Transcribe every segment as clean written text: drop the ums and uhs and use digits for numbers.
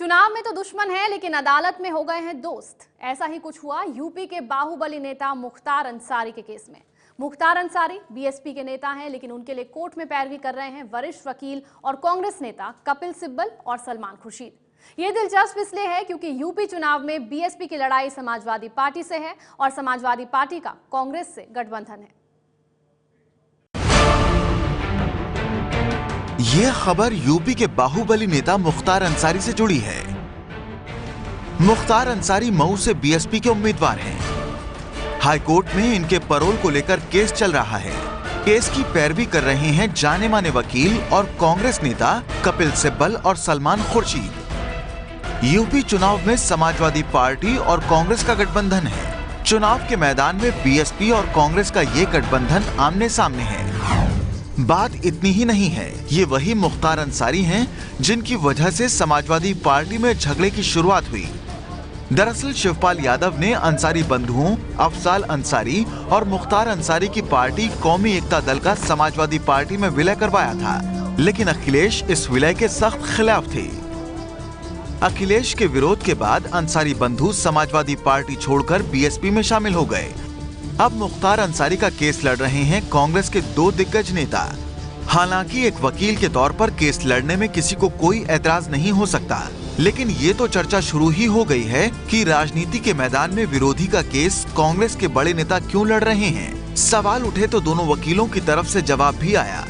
चुनाव में तो दुश्मन है लेकिन अदालत में हो गए हैं दोस्त। ऐसा ही कुछ हुआ यूपी के बाहुबली नेता मुख्तार अंसारी के केस में। मुख्तार अंसारी बीएसपी के नेता हैं, लेकिन उनके लिए कोर्ट में पैरवी कर रहे हैं वरिष्ठ वकील और कांग्रेस नेता कपिल सिब्बल और सलमान खुर्शीद। ये दिलचस्प इसलिए है क्योंकि यूपी चुनाव में बीएसपी की लड़ाई समाजवादी पार्टी से है और समाजवादी पार्टी का कांग्रेस से गठबंधन है। ये खबर यूपी के बाहुबली नेता मुख्तार अंसारी से जुड़ी है। मुख्तार अंसारी मऊ से बीएसपी के उम्मीदवार हैं। हाईकोर्ट में इनके पैरोल को लेकर केस चल रहा है। केस की पैरवी कर रहे हैं जाने माने वकील और कांग्रेस नेता कपिल सिब्बल और सलमान खुर्शीद। यूपी चुनाव में समाजवादी पार्टी और कांग्रेस का गठबंधन है। चुनाव के मैदान में बीएसपी और कांग्रेस का ये गठबंधन आमने सामने है। बात इतनी ही नहीं है, ये वही मुख्तार अंसारी हैं जिनकी वजह से समाजवादी पार्टी में झगड़े की शुरुआत हुई। दरअसल शिवपाल यादव ने अंसारी बंधुओं अफजाल अंसारी और मुख्तार अंसारी की पार्टी कौमी एकता दल का समाजवादी पार्टी में विलय करवाया था, लेकिन अखिलेश इस विलय के सख्त खिलाफ थे। अखिलेश के विरोध के बाद अंसारी बंधु समाजवादी पार्टी छोड़कर बीएसपी में शामिल हो गए। अब मुख्तार अंसारी का केस लड़ रहे हैं कांग्रेस के दो दिग्गज नेता। हालांकि एक वकील के तौर पर केस लड़ने में किसी को कोई ऐतराज नहीं हो सकता, लेकिन ये तो चर्चा शुरू ही हो गई है कि राजनीति के मैदान में विरोधी का केस कांग्रेस के बड़े नेता क्यों लड़ रहे हैं। सवाल उठे तो दोनों वकीलों की तरफ से जवाब भी आया।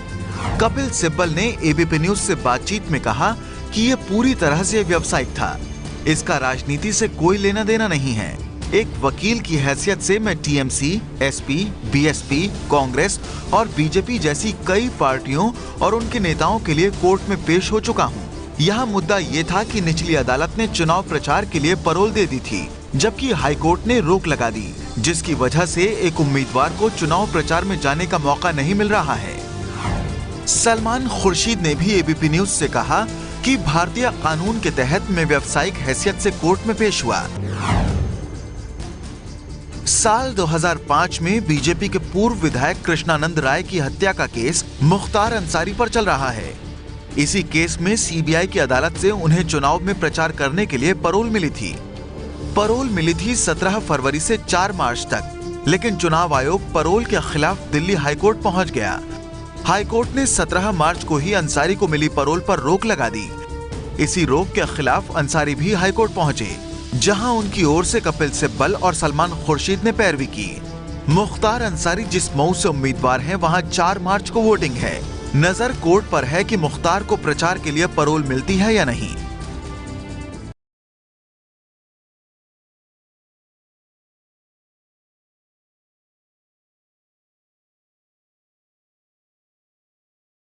कपिल सिब्बल ने एबीपी न्यूज से बातचीत में कहा कि ये पूरी तरह से व्यावसायिक था, इसका राजनीति से कोई लेना देना नहीं है। एक वकील की हैसियत से मैं टीएमसी, एसपी, बीएसपी, कांग्रेस और बीजेपी जैसी कई पार्टियों और उनके नेताओं के लिए कोर्ट में पेश हो चुका हूं। यहाँ मुद्दा ये था कि निचली अदालत ने चुनाव प्रचार के लिए पैरोल दे दी थी, जबकि हाईकोर्ट ने रोक लगा दी, जिसकी वजह से एक उम्मीदवार को चुनाव प्रचार में जाने का मौका नहीं मिल रहा है। सलमान खुर्शीद ने भी एबीपी न्यूज से कहा कि भारतीय कानून के तहत मैं व्यावसायिक हैसियत से कोर्ट में पेश हुआ। साल 2005 में बीजेपी के पूर्व विधायक कृष्णानंद राय की हत्या का केस मुख्तार अंसारी पर चल रहा है। इसी केस में सीबीआई की अदालत से उन्हें चुनाव में प्रचार करने के लिए पैरोल मिली थी। पैरोल मिली थी 17 फरवरी से 4 मार्च तक, लेकिन चुनाव आयोग पैरोल के खिलाफ दिल्ली हाईकोर्ट पहुंच गया। हाईकोर्ट ने 17 मार्च को ही अंसारी को मिली पैरोल पर रोक लगा दी। इसी रोक के खिलाफ अंसारी भी हाईकोर्ट पहुंचे, जहां उनकी ओर से कपिल सिब्बल और सलमान खुर्शीद ने पैरवी की। मुख्तार अंसारी जिस मऊ से उम्मीदवार हैं, वहां 4 मार्च को वोटिंग है। नजर कोर्ट पर है कि मुख्तार को प्रचार के लिए पैरोल मिलती है या नहीं।